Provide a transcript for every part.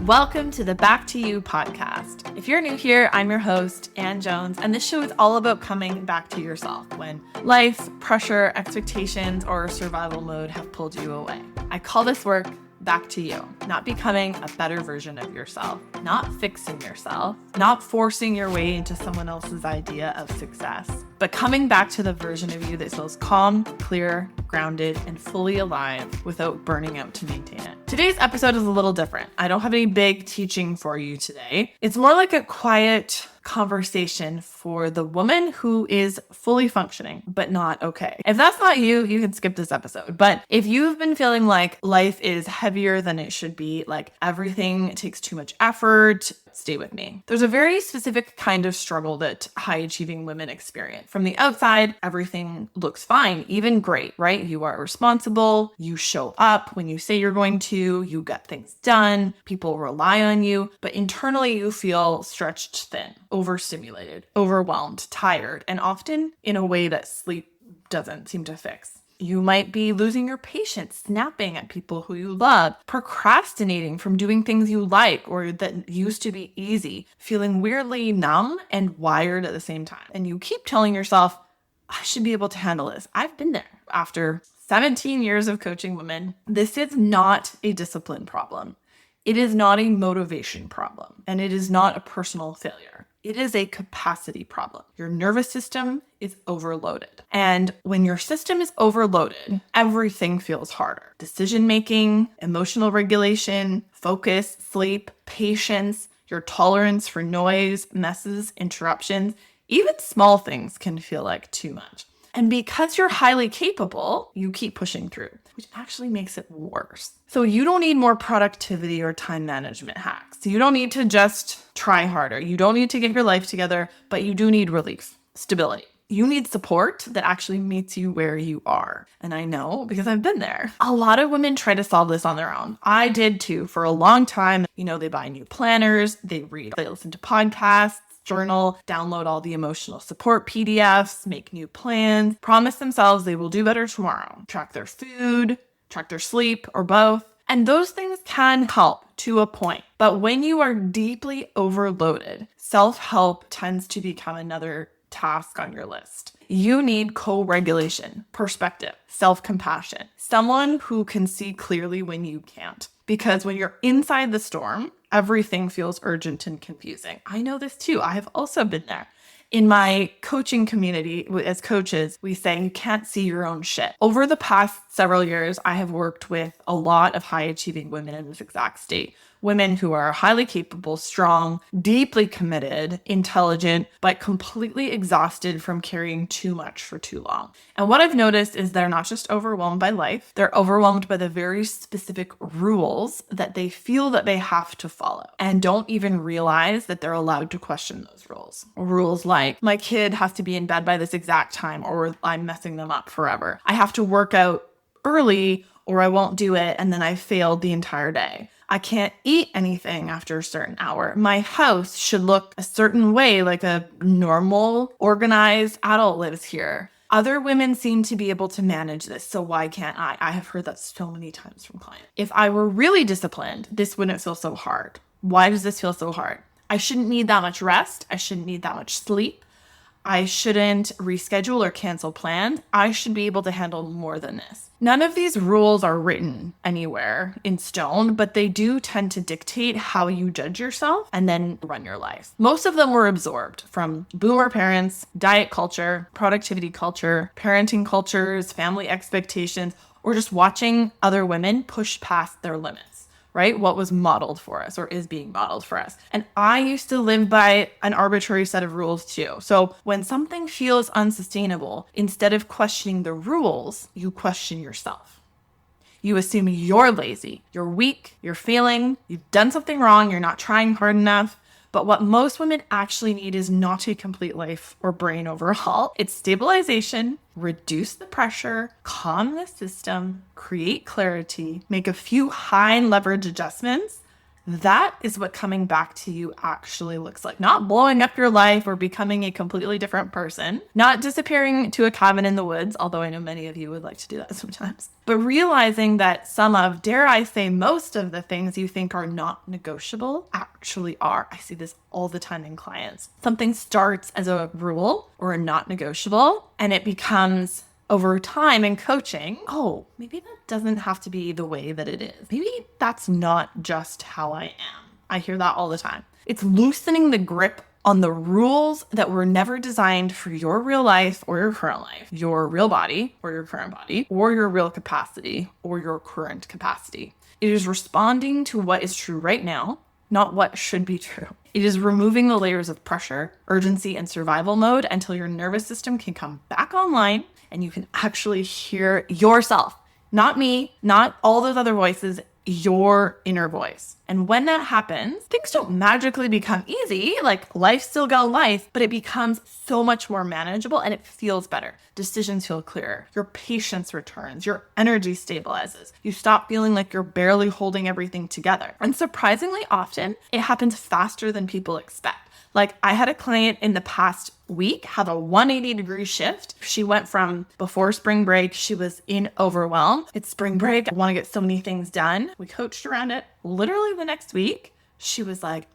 Welcome to the Back to You podcast. If you're new here, I'm your host, Ann Jones, and this show is all about coming back to yourself when life, pressure, expectations, or survival mode have pulled you away. I call this work back to you, not becoming a better version of yourself, not fixing yourself, not forcing your way into someone else's idea of success, but coming back to the version of you that feels calm, clear, grounded, and fully alive without burning out to maintain it. Today's episode is a little different. I don't have any big teaching for you today. It's more like a quiet conversation for the woman who is fully functioning, but not okay. If that's not you, you can skip this episode. But if you've been feeling like life is heavier than it should be, like everything takes too much effort, stay with me. There's a very specific kind of struggle that high achieving women experience. From the outside, everything looks fine, even great, right? You are responsible, you show up when you say you're going to, you get things done, people rely on you, but internally you feel stretched thin, overstimulated, overwhelmed, tired, and often in a way that sleep doesn't seem to fix. You might be losing your patience, snapping at people who you love, procrastinating from doing things you like or that used to be easy, feeling weirdly numb and wired at the same time. And you keep telling yourself, I should be able to handle this. I've been there. After 17 years of coaching women, this is not a discipline problem. It is not a motivation problem, and it is not a personal failure. It is a capacity problem. Your nervous system is overloaded. And when your system is overloaded, everything feels harder. Decision-making, emotional regulation, focus, sleep, patience, your tolerance for noise, messes, interruptions, even small things can feel like too much. And because you're highly capable, you keep pushing through, which actually makes it worse. So you don't need more productivity or time management hacks. You don't need to just try harder. You don't need to get your life together, but you do need relief, stability. You need support that actually meets you where you are. And I know because I've been there. A lot of women try to solve this on their own. I did too for a long time. They buy new planners, they read, they listen to podcasts, journal, download all the emotional support PDFs, make new plans, promise themselves they will do better tomorrow, track their food, track their sleep, or both. And those things can help to a point. But when you are deeply overloaded, self-help tends to become another task on your list. You need co-regulation, perspective, self-compassion, someone who can see clearly when you can't. Because when you're inside the storm, everything feels urgent and confusing. I know this too. I have also been there. In my coaching community, as coaches, we say you can't see your own shit. Over the past several years, I have worked with a lot of high achieving women in this exact state. Women who are highly capable, strong, deeply committed, intelligent, but completely exhausted from carrying too much for too long. And what I've noticed is they're not just overwhelmed by life, they're overwhelmed by the very specific rules that they feel that they have to follow and don't even realize that they're allowed to question those rules. Rules like, my kid has to be in bed by this exact time or I'm messing them up forever. I have to work out early or I won't do it and then I failed the entire day. I can't eat anything after a certain hour. My house should look a certain way, like a normal, organized adult lives here. Other women seem to be able to manage this, so why can't I? I have heard that so many times from clients. If I were really disciplined, this wouldn't feel so hard. Why does this feel so hard? I shouldn't need that much rest. I shouldn't need that much sleep. I shouldn't reschedule or cancel plans. I should be able to handle more than this. None of these rules are written anywhere in stone, but they do tend to dictate how you judge yourself and then run your life. Most of them were absorbed from boomer parents, diet culture, productivity culture, parenting cultures, family expectations, or just watching other women push past their limits. Right? What was modeled for us or is being modeled for us. And I used to live by an arbitrary set of rules too. So when something feels unsustainable, instead of questioning the rules, you question yourself. You assume you're lazy, you're weak, you're failing, you've done something wrong, you're not trying hard enough. But what most women actually need is not a complete life or brain overhaul. It's stabilization, reduce the pressure, calm the system, create clarity, make a few high leverage adjustments, That is what coming back to you actually looks like. Not blowing up your life or becoming a completely different person, not disappearing to a cabin in the woods, although I know many of you would like to do that sometimes, but realizing that some of, dare I say, most of the things you think are not negotiable actually are. I see this all the time in clients. Something starts as a rule or a not negotiable, and it becomes over time in coaching, oh, maybe that doesn't have to be the way that it is. Maybe that's not just how I am. I hear that all the time. It's loosening the grip on the rules that were never designed for your real life or your current life, your real body or your current body, or your real capacity or your current capacity. It is responding to what is true right now, not what should be true. It is removing the layers of pressure, urgency, and survival mode until your nervous system can come back online and you can actually hear yourself. Not me, not all those other voices, your inner voice. And when that happens, things don't magically become easy, like life still got life, but it becomes so much more manageable and it feels better. Decisions feel clearer. Your patience returns. Your energy stabilizes. You stop feeling like you're barely holding everything together. And surprisingly often, it happens faster than people expect. Like I had a client in the past week have a 180-degree shift. She went from before spring break, she was in overwhelm. It's spring break. I want to get so many things done. We coached around it. Literally the next week, she was like,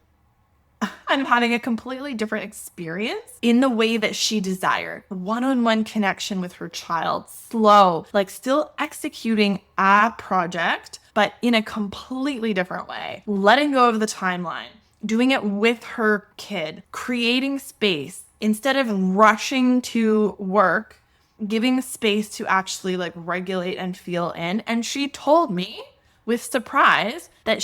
I'm having a completely different experience in the way that she desired. One-on-one connection with her child, slow, like still executing a project, but in a completely different way. Letting go of the timeline. Doing it with her kid, creating space instead of rushing to work, giving space to actually like regulate and feel in. And she told me with surprise that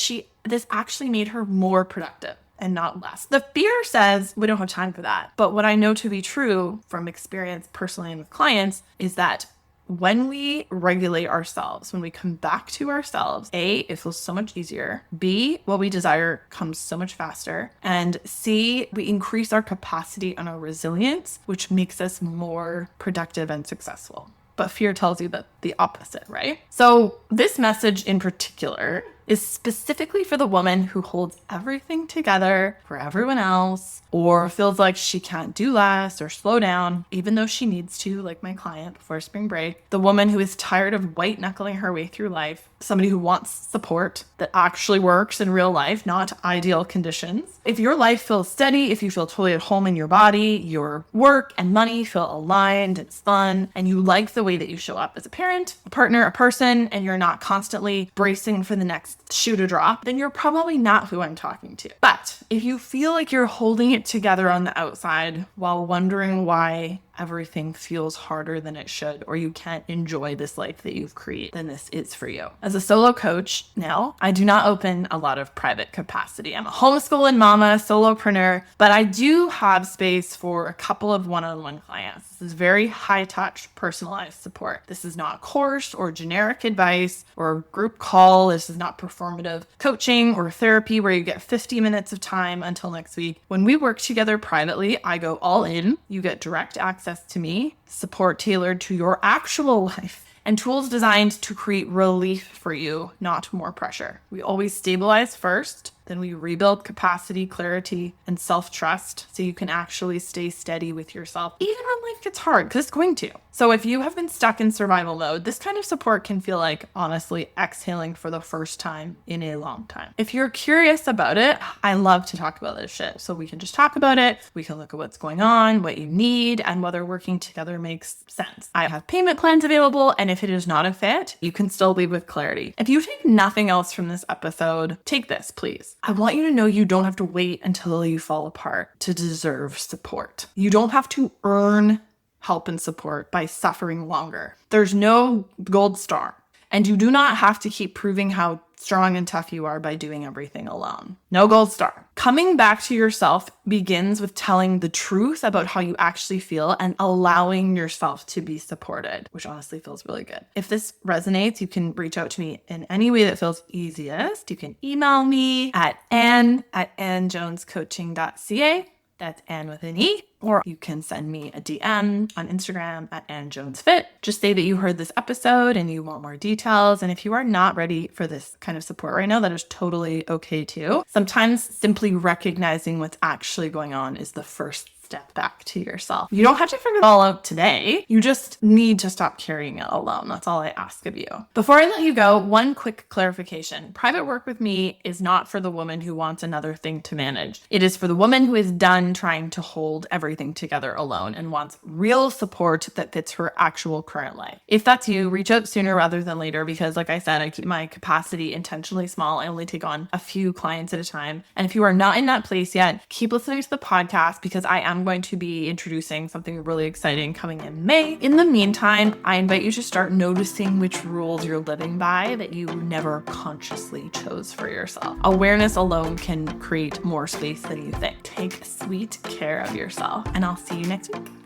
this actually made her more productive and not less. The fear says we don't have time for that. But what I know to be true from experience personally and with clients is that when we regulate ourselves, when we come back to ourselves, A, it feels so much easier. B, what we desire comes so much faster. And C, we increase our capacity and our resilience, which makes us more productive and successful. But fear tells you that the opposite, right? So this message in particular is specifically for the woman who holds everything together for everyone else, or feels like she can't do less or slow down, even though she needs to, like my client before spring break. The woman who is tired of white knuckling her way through life. Somebody who wants support that actually works in real life, not ideal conditions. If your life feels steady, if you feel totally at home in your body, your work and money feel aligned, it's fun, and you like the way that you show up as a parent, a partner, a person, and you're not constantly bracing for the next shoe to drop, then you're probably not who I'm talking to. But if you feel like you're holding it together on the outside while wondering why everything feels harder than it should, or you can't enjoy this life that you've created, then this is for you. As a solo coach now, I do not open a lot of private capacity. I'm a homeschooling mama, solopreneur, but I do have space for a couple of one-on-one clients. This is very high-touch, personalized support. This is not course or generic advice or group call. This is not performative coaching or therapy where you get 50 minutes of time until next week. When we work together privately, I go all in. You get direct access to me, support tailored to your actual life, and tools designed to create relief for you, not more pressure. We always stabilize first, then we rebuild capacity, clarity, and self-trust so you can actually stay steady with yourself, even when life gets hard, because it's going to. So if you have been stuck in survival mode, this kind of support can feel like, honestly, exhaling for the first time in a long time. If you're curious about it, I love to talk about this shit. So we can just talk about it. We can look at what's going on, what you need, and whether working together makes sense. I have payment plans available, and if it is not a fit, you can still leave with clarity. If you take nothing else from this episode, take this, please. I want you to know you don't have to wait until you fall apart to deserve support. You don't have to earn help and support by suffering longer. There's no gold star. And you do not have to keep proving how strong and tough you are by doing everything alone. No gold star. Coming back to yourself begins with telling the truth about how you actually feel and allowing yourself to be supported, which honestly feels really good. If this resonates, you can reach out to me in any way that feels easiest. You can email me at ann@annjonescoaching.ca. That's Anne with an E. Or you can send me a DM on Instagram at AnneJonesFit. Just say that you heard this episode and you want more details. And if you are not ready for this kind of support right now, that is totally okay too. Sometimes simply recognizing what's actually going on is the first step back to yourself. You don't have to figure it all out today. You just need to stop carrying it alone. That's all I ask of you. Before I let you go, one quick clarification. Private work with me is not for the woman who wants another thing to manage. It is for the woman who is done trying to hold everything together alone and wants real support that fits her actual current life. If that's you, reach out sooner rather than later because, like I said, I keep my capacity intentionally small. I only take on a few clients at a time. And if you are not in that place yet, keep listening to the podcast because I am going to be introducing something really exciting coming in May. In the meantime, I invite you to start noticing which rules you're living by that you never consciously chose for yourself. Awareness alone can create more space than you think. Take sweet care of yourself, and I'll see you next week.